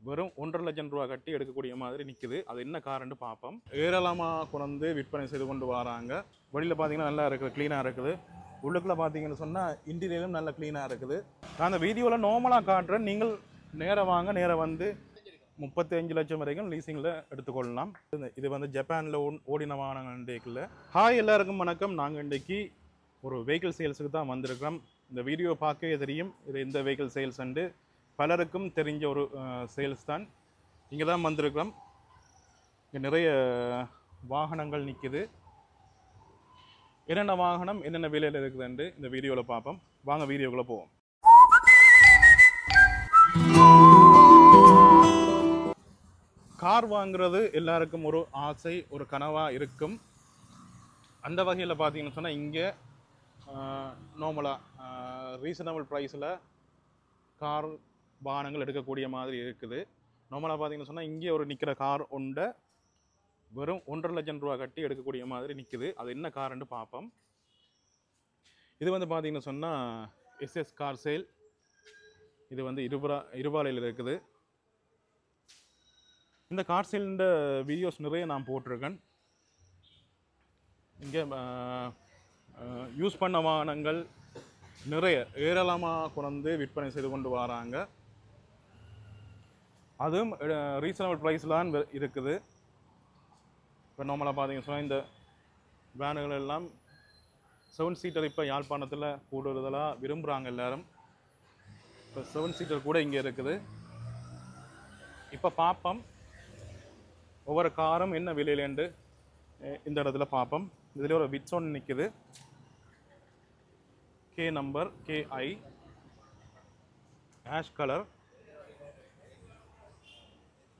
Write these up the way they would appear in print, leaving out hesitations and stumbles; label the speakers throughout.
Speaker 1: வெறும் 1.5 லட்சம் ரூபா கட்டி எடுக்கக்கூடிய மாதிரி நிற்குது. அது என்ன காரணம்னு பார்ப்போம். ஏராளமாக கொண்டு விற்பனை செய்து கொண்டு வராங்க. வெளியில் பார்த்தீங்கன்னா நல்லா இருக்குது, க்ளீனாக இருக்குது. உள்ளுக்குள்ளே பார்த்தீங்கன்னு சொன்னால் இன்டீரியரும் நல்லா க்ளீனாக இருக்குது. நான் அந்த வீடியோவில் நார்மலாக காட்டுறேன். நீங்கள் நேராக வாங்க, நேராக வந்து 35 லட்சம் வரைக்கும் லீசிங்கில் எடுத்துக்கொள்ளலாம். இது வந்து ஜப்பானில் ஓடின வாகனங்கள் இன்றைக்குள்ள. ஹாய் எல்லாருக்கும் வணக்கம். நாங்கள் இன்றைக்கி ஒரு வெஹிக்கிள் சேல்ஸுக்கு தான் வந்திருக்கிறோம். இந்த வீடியோ பார்க்கவே தெரியும் இது எந்த வெஹிக்கிள் சேல்ஸ் அண்டு பலருக்கும் தெரிஞ்ச ஒரு சேல்ஸ் தான். இங்கே தான் வந்திருக்கிறோம். இங்கே நிறைய வாகனங்கள் நிற்குது. என்னென்ன வாகனம் என்னென்ன விலையில் இருக்குதுன்னு இந்த வீடியோவில் பார்ப்போம். வாங்க வீடியோக்குள்ளே போவோம். கார் வாங்குறது எல்லாருக்கும் ஒரு ஆசை, ஒரு கனவாக இருக்கும். அந்த வகையில் பார்த்தீங்கன்னு சொன்னால் இங்கே நார்மலாக ரீசனபிள் ப்ரைஸில் கார் வாகனங்கள் எடுக்கக்கூடிய மாதிரி இருக்குது. நார்மலாக பார்த்தீங்கன்னு சொன்னால் இங்கே ஒரு நிற்கிற கார் ஒன்றை வெறும் 1.5 லட்சம் ரூபா கட்டி எடுக்கக்கூடிய மாதிரி நிற்குது. அது என்ன கார்ன்னு பார்ப்போம். இது வந்து பார்த்தீங்கன்னு சொன்னால் எஸ்எஸ் கார் சேல். இது வந்து இருபாலையில் இருக்குது. இந்த கார் சேல்ன்ற வீடியோஸ் நிறைய நான் போட்டிருக்கேன். இங்கே யூஸ் பண்ண வாகனங்கள் நிறைய ஏராளமாக கொண்டு விற்பனை செய்து கொண்டு வராங்க. அதுவும் ரீசனபிள் ப்ரைஸ்லாம் இருக்குது. இப்போ நார்மலாக பார்த்தீங்கன்னு சொன்னால் இந்த வேனுகள் எல்லாம் 7 சீட்டர் இப்போ யாழ்ப்பாணத்தில் கூடுதலாக விரும்புகிறாங்க எல்லோரும். இப்போ 7 சீட்டர் கூட இங்கே இருக்குது. இப்போ பார்ப்போம் ஒவ்வொரு காரும் என்ன விலையிலேண்டு இந்த இடத்துல பார்ப்போம். இதில் ஒரு விட்ஸ் நிற்குது. K number KI ash colour.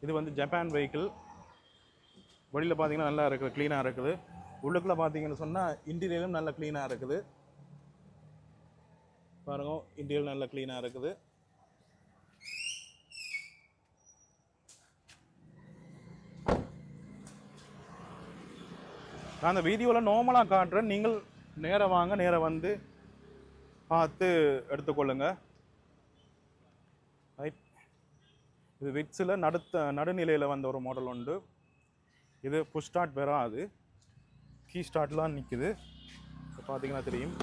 Speaker 1: இது வந்து ஜப்பான் வெஹிக்கிள். வெளியில் பார்த்தீங்கன்னா நல்லா இருக்குது, க்ளீனாக இருக்குது. உள்ளுக்குள்ளே பார்த்தீங்கன்னு சொன்னால் இன்டீரியரும் நல்லா க்ளீனாக இருக்குது. பாருங்க, இன்டீரியர் நல்லா க்ளீனாக இருக்குது. நான் அந்த வீடியோவில் நார்மலாக காட்டுறேன். நீங்கள் நேராக வாங்க, நேராக வந்து பார்த்து எடுத்துக்கொள்ளுங்க. ரைட். இது விட்ஸில் நடுநிலையில் வந்த ஒரு மாடல் உண்டு. இது புஷ் ஸ்டார்ட் வராது, கீ ஸ்டார்ட்லாம் நிற்குது. இப்போ பார்த்தீங்கன்னா தெரியும்,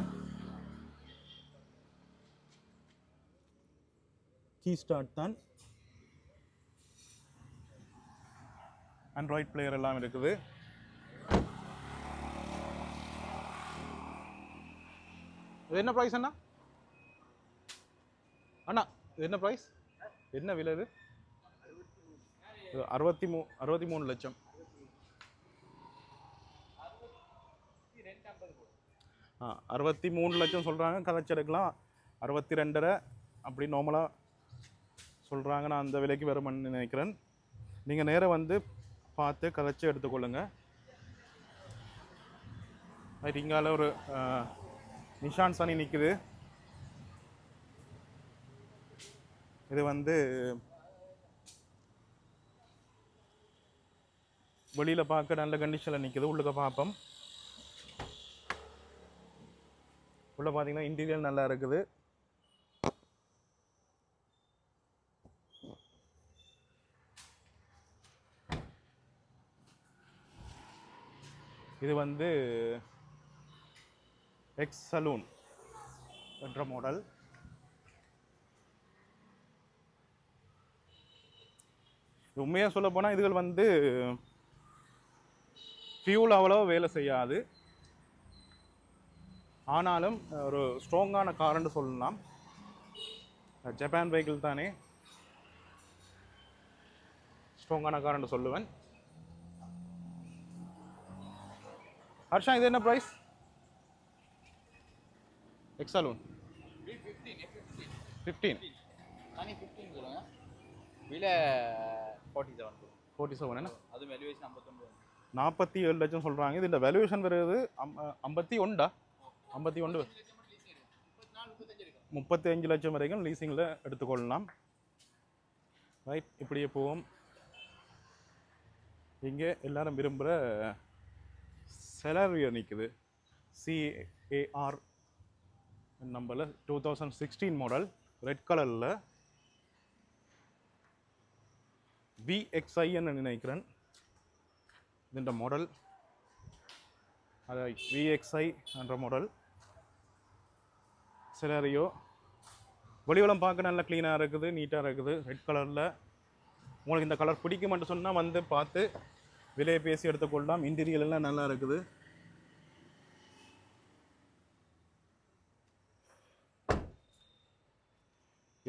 Speaker 1: கீ ஸ்டார்ட் தான். ஆண்ட்ராய்ட் பிளேயர் எல்லாம் இருக்குது. இது என்ன ப்ரைஸ் அண்ணா? அண்ணா இது என்ன ப்ரைஸ், என்ன விலை? இது 63 லட்சம். ஆ 63 லட்சம் சொல்கிறாங்க. கதைச்செடுக்கலாம் 62.5 அப்படி நார்மலாக சொல்கிறாங்க. நான் அந்த விலைக்கு வருமானு நினைக்கிறேன். நீங்கள் நேராக வந்து பார்த்து கதைச்சி எடுத்துக்கொள்ளுங்க. ரைட். இங்கால ஒரு நிஷான் சனி நிற்குது. இது வந்து வெளியில் பார்க்க நல்ல கண்டிஷனில் நிற்குது. உள்ளுக்க பார்ப்போம். உள்ள பார்த்தீங்கன்னா இன்டீரியர் நல்லா இருக்குது. இது வந்து எக்ஸ் சலூன் என்ற மாடல். உண்மையாக சொல்ல போனால் இதுகள் வந்து ஃபியூல் அவ்வளோ வேலை செய்யாது. ஆனாலும் ஒரு ஸ்ட்ராங்கான கார்ன்னு சொல்லலாம். ஜப்பான் வெஹிக்கிள் தானே, ஸ்ட்ராங்கான கார்ன்னு சொல்லுவேன். ஹர்ஷா இது என்ன ப்ரைஸ்? எக்ஸ் சலூன் 15
Speaker 2: விலை
Speaker 1: 47 என்ன?
Speaker 2: அது வேல்யூவேஷன்
Speaker 1: 47 லட்சம் சொல்கிறாங்க. இது இந்த வேல்யூவேஷன் வருது 51 35 லட்சம் வரைக்கும் லீசிங்கில் எடுத்துக்கொள்ளலாம். ரைட். இப்படியே போவோம். இங்கே எல்லாரும் விரும்புகிற செலரியர் நிற்குது. CAR நம்பரில் 2016 மாடல், ரெட் கலரில். VXI ன்னு நினைக்கிறேன் இந்த மாடல். அது VXI என்ற மாடல். சிலரியோ வெளிவலம் பார்க்க நல்லா க்ளீனாக இருக்குது, நீட்டாக இருக்குது, ரெட் கலரில். உங்களுக்கு இந்த கலர் பிடிக்குமென்று சொன்னால் வந்து பார்த்து விலையை பேசி எடுத்துக்கொள்ளலாம். இன்டீரியர் எல்லாம் நல்லா இருக்குது.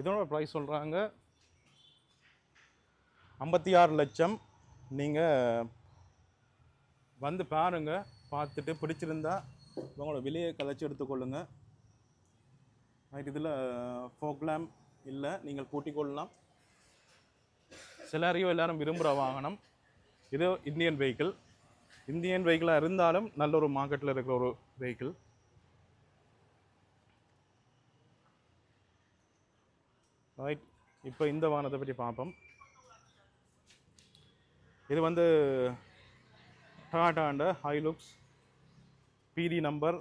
Speaker 1: இதோட ப்ரைஸ் சொல்கிறாங்க 56 லட்சம். நீங்கள் வந்து பாருங்கள், பார்த்துட்டு பிடிச்சிருந்தா உங்களோட விலையை கதைச்சி எடுத்துக்கொள்ளுங்க. இதில் ஃபோக் லேம்ப் இல்லை, நீங்கள் பூட்டிக்கொள்ளலாம். சிலரையும் எல்லாரும் விரும்புகிற வாகனம் இது. Indian vehicle. இந்தியன் வெஹிக்கிளாக இருந்தாலும் நல்ல ஒரு மார்க்கெட்டில் இருக்கிற ஒரு வெஹிக்கிள். ரைட், இப்போ இந்த வாகனத்தை பற்றி பார்ப்போம். இது வந்து டாடாண்ட ஹைலுக்ஸ் PD நம்பர்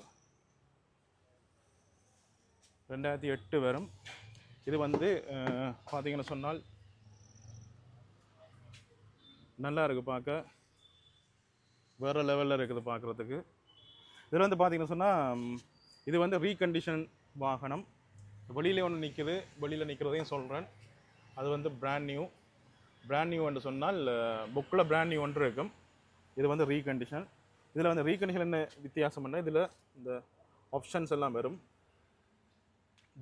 Speaker 1: 2008 வரும். இது வந்து பார்த்தீங்கன்னு சொன்னால் நல்லா இருக்குது, பார்க்க வேறு லெவலில் இருக்குது பார்க்குறதுக்கு. இதில் வந்து பார்த்தீங்கன்னு சொன்னால் இது வந்து ரீகண்டிஷன் வாகனம். வெளியிலே ஒன்று நிற்குது, வெளியில் நிற்கிறதையும் சொல்கிறேன். அது வந்து பிராண்ட் நியூ என்று சொன்னால் புக்கில் பிராண்ட் நியூ ஒன்று இருக்கும். இது வந்து ரீகண்டிஷன். இதில் வந்து ரீகண்டிஷன் என்ன வித்தியாசம் பண்ணால் இதில் இந்த ஆப்ஷன்ஸ் எல்லாம் வரும்.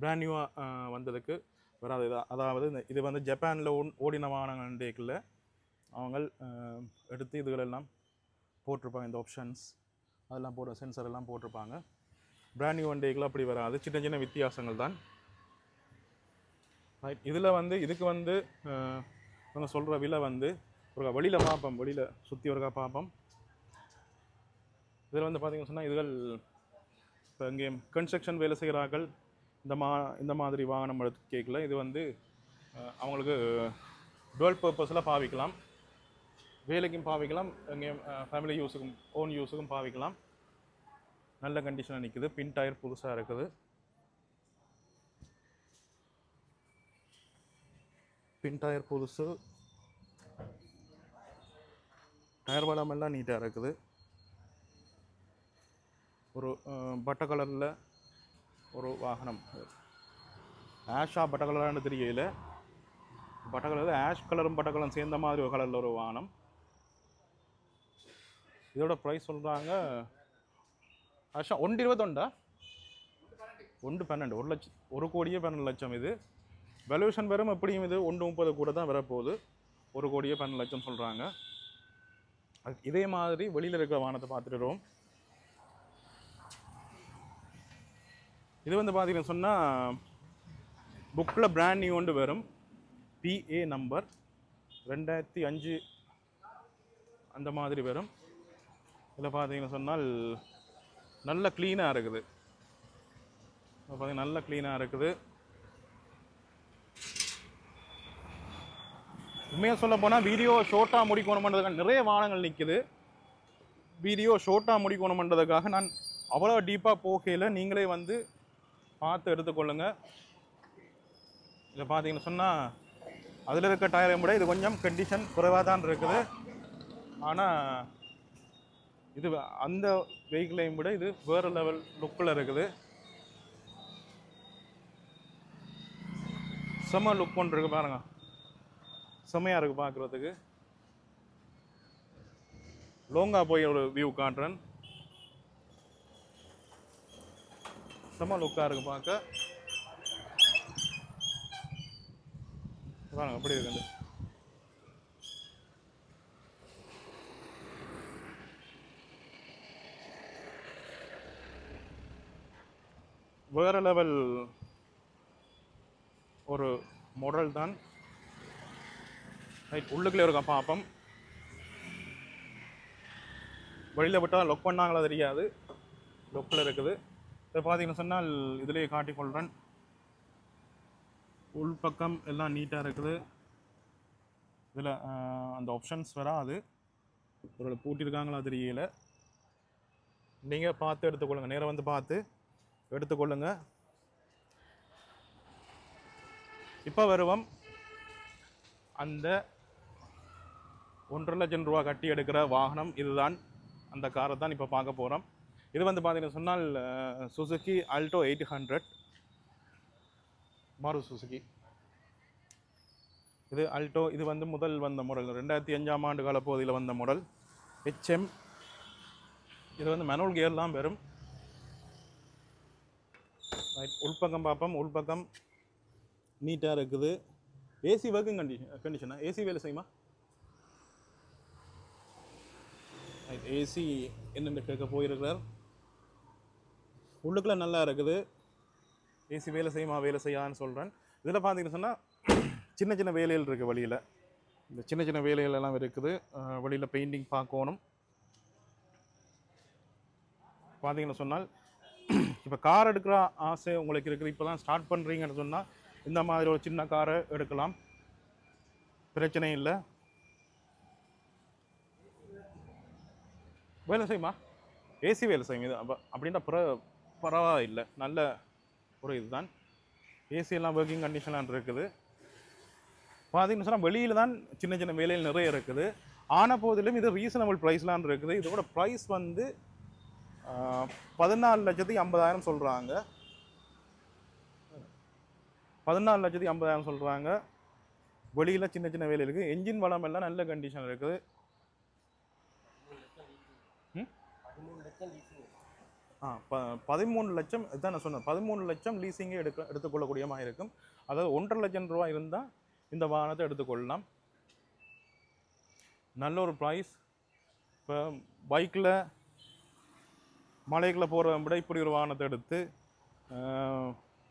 Speaker 1: பிராண்ட் நியூவாக வந்ததுக்கு வராது. அதாவது இது வந்து ஜப்பானில் ஓடின வாகனங்கள் அவங்க எடுத்து இதுகளெல்லாம் போட்டிருப்பாங்க. இந்த ஆப்ஷன்ஸ் அதெல்லாம் போடுற சென்சர் எல்லாம் போட்டிருப்பாங்க. பிராண்ட் நியூ வண்டிகள் அப்படி வராது, சின்ன சின்ன வித்தியாசங்கள் தான். ரைட், இதில் வந்து இதுக்கு வந்து இவங்க சொல்கிற விலை வந்து ஒரு வெளியில் பார்ப்போம், வெளியில் சுற்றி ஒருக்கா பார்ப்போம். இதில் வந்து பார்த்திங்கன்னு சொன்னால் இதுகள் இப்போ இங்கே கன்ஸ்ட்ரக்ஷன் வேலை செய்கிறார்கள் இந்த மாதிரி வாகனம் எடுத்து கேட்கல. இது வந்து அவங்களுக்கு டுவெல் பர்பஸில் பாவிக்கலாம், வேலைக்கும் பாவிக்கலாம், இங்கே ஃபேமிலி யூஸுக்கும் ஓன் யூஸுக்கும் பாவிக்கலாம். நல்ல கண்டிஷனில் நிற்குது. பின் டயர் புதுசாக இருக்குது. பின் டயர் புதுசு. டயர் வளமெல்லாம் நீட்டாக இருக்குது. ஒரு பட்டை கலரில் ஒரு வாகனம். ஆஷா பட்டை கலரானு தெரியல. பட்டை கலரில் ஆஷ் கலரும் பட்டை கலரும் சேர்ந்த மாதிரி ஒரு கலரில் ஒரு வாகனம். இதோட ப்ரைஸ் சொல்கிறாங்க ஆஷா 1.21 1.12 1,12,00,000. இது வேல்யூஷன் வெறும் எப்படியும் இது 1.30 கூட தான் வரப்போகுது. 1,12,00,000 சொல்கிறாங்க. இதே மாதிரி வெளியில் இருக்கிற வாகனத்தை பார்த்துட்டுருவோம். இது வந்து பார்த்தீங்கன்னு சொன்னால் புக்கில் பிராண்ட் நியூ ஒன்று வரும். PA நம்பர் 2005 அந்த மாதிரி வரும். இதில் பார்த்தீங்கன்னு சொன்னால் நல்ல க்ளீனாக இருக்குது. பார்த்தீங்கன்னா நல்ல க்ளீனாக இருக்குது. உண்மையாக சொல்ல போனால் வீடியோ ஷோர்ட்டாக முடிக்கணுமன்றதுக்காக நிறைய வாகனங்கள் நிற்குது. வீடியோ ஷோர்ட்டாக முடிக்கணுமன்றதுக்காக நான் அவ்வளோ டீப்பாக போகையில் நீங்களே வந்து பார்த்து எடுத்துக்கொள்ளுங்க. இதை பார்த்தீங்கன்னு சொன்னால் அதில் இருக்க டயரை விட இது கொஞ்சம் கண்டிஷன் குறைவாக தான் இருக்குது. ஆனால் இது அந்த வெஹிக்கிளையும் விட இது வேறு லெவல் லுக்கில் இருக்குது. செம்ம லுக் ஒன்று இருக்குது பாருங்க, செம்மையாக இருக்குது பார்க்குறதுக்கு. லோங்காக போய் ஒரு வியூ காட்டுறேன். செம்ம லுக்காக இருக்குது பார்க்க. பாருங்க எப்படி இருக்குது. வேறு லெவல் ஒரு மாடல் தான். ரைட், உள்ளுக்குள்ளே இருக்கா பார்ப்போம். வெளியில் விட்டால் லொக் பண்ணாங்களா தெரியாது, லொக்கில் இருக்குது. இதை பார்த்தீங்கன்னு சொன்னால் இதிலேயே காட்டிக்கொள்கிறேன். உள்பக்கம் எல்லாம் நீட்டாக இருக்குது. இதில் அந்த ஆப்ஷன்ஸ் வராது, ஒரு பூட்டியிருக்காங்களா தெரியல. நீங்கள் பார்த்து எடுத்துக்கொள்ளுங்க, நேராக வந்து பார்த்து எடுத்துக்கொள்ளுங்க. இப்போ வருவோம் அந்த ₹1,00,000 கட்டி எடுக்கிற வாகனம் இதுதான். அந்த காரை தான் இப்போ பார்க்க போகிறோம். இது வந்து பார்த்தீங்கன்னு சொன்னால் சுசுகி ஆல்டோ 800 மாரு சுசுகி. இது ஆல்டோ. இது வந்து முதல் வந்த மாடல், 2005ஆம் ஆண்டு கால பகுதியில் வந்த மாடல் HM. இது வந்து மேனுவல் கியர்லாம் வரும். உள்பக்கம் பார்ப்போம். உள்பக்கம் நீட்டாக இருக்குது. AC working கண்டிஷனா? ஏசி வேலை செய்யுமா? ஏசி என்னென்னு கேட்க போயிருக்கிறார். உள்ளுக்குள்ள நல்லா இருக்குது. ஏசி வேலை செய்யுமா வேலை செய்யான்னு சொல்கிறேன். இதில் பார்த்தீங்கன்னு சொன்னால் சின்ன சின்ன வேலைகள் இருக்குது வழியில். இந்த சின்ன சின்ன வேலைகள் எல்லாம் இருக்குது. வழியில் பெயிண்டிங் பார்க்கணும். பார்த்தீங்கன்னு சொன்னால் இப்போ கார் எடுக்கிற ஆசை உங்களுக்கு இருக்குது, இப்போ தான் ஸ்டார்ட் பண்ணுறீங்கன்னு சொன்னால் இந்த மாதிரி ஒரு சின்ன காரை எடுக்கலாம், பிரச்சனை இல்லை. வேலை செய்யுமா? ஏசி வேலை செய்யும். இது அப்படின்னா பரவாயில்லை, நல்ல ஒரு இதுதான். ஏசியெல்லாம் ஒர்க்கிங் கண்டிஷன்லாம் இருக்குது. பார்த்தீங்கன்னு சொன்னால் வெளியில் தான் சின்ன சின்ன வேலைகள் நிறைய இருக்குது. ஆன போதிலும் இது ரீசனபிள் ப்ரைஸ்லாம் இருக்குது. இதோட ப்ரைஸ் வந்து 14,50,000 சொல்கிறாங்க. 14,50,000 சொல்கிறாங்க. வெளியில் சின்ன சின்ன வேலை இருக்குது. என்ஜின் வளம் எல்லாம் நல்ல கண்டிஷன் இருக்குது. 13 லட்சம் இதுதான் நான் சொன்னேன். 13 லட்சம் லீசிங்கே எடுத்துக்கொள்ளக்கூடிய மாதிரி இருக்கும். அதாவது ₹1,50,000 இருந்தால் இந்த வாகனத்தை எடுத்துக்கொள்ளலாம். நல்ல ஒரு ப்ரைஸ். இப்போ பைக்கில் மலைக்குள்ளே போகிற விட இப்படி ஒரு வாகனத்தை எடுத்து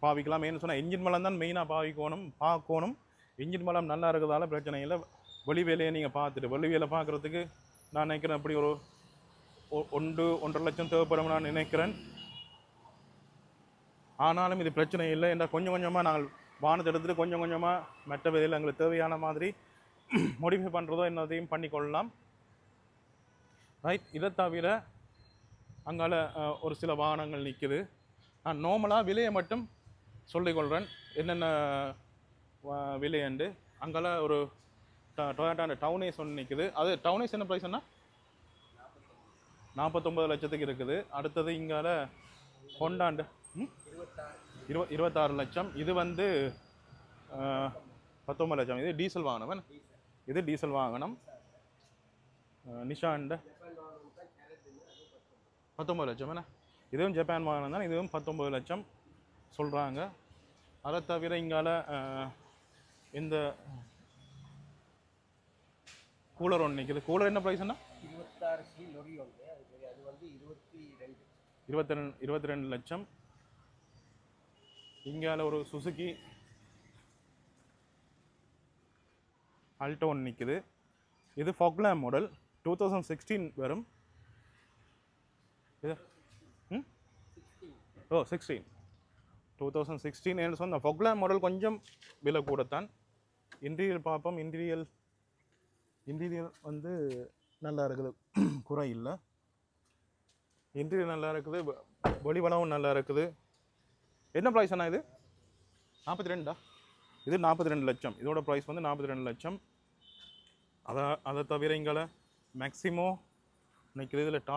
Speaker 1: பாவிக்கலாம். மெயின் சொன்னால் என்ஜின் மலம் தான் மெயினாக பார்க்கணும். என்ஜின் மலம் நல்லா இருக்கிறதால பிரச்சனை இல்லை. வெளி வேலையை நீங்கள் பார்த்துட்டு வெளி வேலை பார்க்குறதுக்கு நான் நினைக்கிறேன் அப்படி ஒரு 1.5 லட்சம் தேவைப்படும் நான் நினைக்கிறேன். ஆனாலும் இது பிரச்சனை இல்லை. ஏன்னா கொஞ்சம் கொஞ்சமாக நாங்கள் வாகனத்தை எடுத்துகிட்டு கொஞ்சம் கொஞ்சமாக மற்ற வேலையில் எங்களுக்கு தேவையான மாதிரி மோடிஃபை பண்ணுறதோ என்னதையும் பண்ணிக்கொள்ளலாம். ரைட். இதை தவிர அங்கால ஒரு சில வாகனங்கள் நிற்குது. நான் நார்மலாக விலையை மட்டும் சொல்லிக்கொள்கிறேன், என்னென்ன விலையண்டு. அங்கால ஒரு டொயோட்டா டவுனேஸ் ஒன்று நிற்குது. அது டவுனேஸ் என்ன ப்ரைஸ்னா 49 லட்சத்துக்கு இருக்குது. அடுத்தது இங்கால ஹோண்டாண்டு 26 லட்சம். இது வந்து 19 லட்சம். இது டீசல் வாகனம். இது டீசல் வாகனம். நிஷாண்டு 19 லட்சம். என்ன இதுவும் ஜப்பான் வாகனம் தான். இதுவும் 19 லட்சம் சொல்கிறாங்க. அதை தவிர இங்கால இந்த கூலர் ஒன்று நிற்குது. கூலர் என்ன ப்ரைஸ்னா 22 லட்சம். இங்கால ஒரு சுசுகி ஆல்டோ ஒன்று நிற்குது. இது ஃபாக்லேண்ட் மாடல் 2016 வரும். இது 16 2016 என்று சொன்ன ஃபாக்லேண்ட் மாடல் கொஞ்சம் விலை கூடத்தான். இன்டீரியர் பார்ப்போம். இன்டீரியர் வந்து நல்லா இருக்குது, குறை இல்லை. இன்டீரியர் நல்லா இருக்குது, வெளி வளமும் நல்லா இருக்குது. என்ன ப்ரைஸ் அண்ணா இது? 42 இது 42 லட்சம். இதோட ப்ரைஸ் வந்து 42 லட்சம். அதை தவிர இங்கால மேக்ஸிமோ நிற்கிறது. இதில்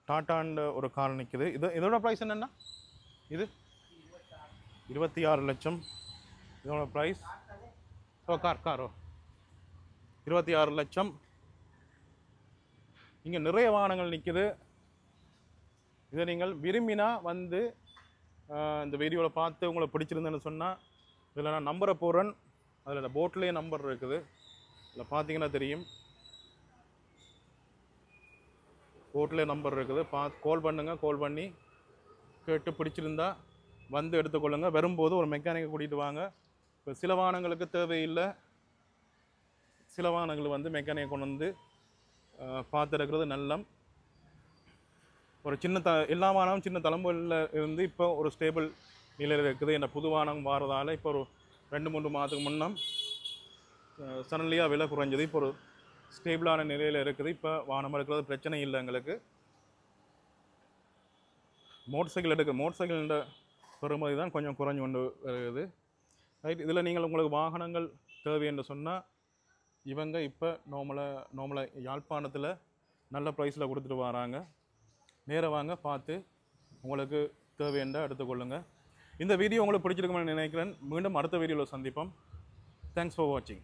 Speaker 1: டாட்டாண்ட ஒரு கார் நிற்குது. இதோட ப்ரைஸ் என்னென்னா இது 26 லட்சம். இதோட ப்ரைஸ் காரோ 26 லட்சம். இங்கே நிறைய வாகனங்கள் நிற்குது. இதை நீங்கள் விரும்பினா வந்து இந்த வீடியோவில் பார்த்து உங்களை பிடிச்சிருந்தேன்னு சொன்னால் இதில் நான் நம்பரை போடுறேன். அதில் போட்லேயே நம்பர் இருக்குது, இதில் பார்த்தீங்கன்னா தெரியும். போட்லேயே நம்பர் இருக்குது. கால் பண்ணுங்கள். கால் பண்ணி கேட்டு பிடிச்சிருந்தா வந்து எடுத்துக்கொள்ளுங்கள். வரும்போது ஒரு மெக்கானிக்கை கூட்டிகிட்டு வாங்க. இப்போ சில வாகனங்களுக்கு தேவையில்லை, சில வாகனங்கள் வந்து மெக்கானிக்கை கொண்டு வந்து பார்த்துருக்கிறது நல்லம். ஒரு எல்லா வாகனமும் சின்ன தலைமுறையில் இருந்து இப்போ ஒரு ஸ்டேபிள் நிலையில் இருக்குது. என்ன புது வாகனம் வாரதால் இப்போ ஒரு 2-3 மாதத்துக்கு முன்னம் சடன்லியாக விலை குறைஞ்சது. இப்போ ஒரு ஸ்டேபிளான நிலையில் இருக்குது. இப்போ வாகனம் எடுக்கிறது பிரச்சனை இல்லை எங்களுக்கு. மோட்டர் சைக்கிள் பெறுமதி தான் கொஞ்சம் குறைஞ்சு கொண்டு வருது. ரைட். இதில் நீங்கள் உங்களுக்கு வாகனங்கள் தேவை என்று சொன்னால் இவங்க இப்போ நார்மலாக யாழ்ப்பாணத்தில் நல்ல ப்ரைஸில் கொடுத்துட்டு வராங்க. நேராக வாங்க, பார்த்து உங்களுக்கு தேவையென்றால் எடுத்துக்கொள்ளுங்கள். இந்த வீடியோ உங்களுக்கு பிடிச்சிருக்குமென்னு நினைக்கிறேன். மீண்டும் அடுத்த வீடியோவில் சந்திப்போம். தேங்க்ஸ் ஃபார் வாட்சிங்.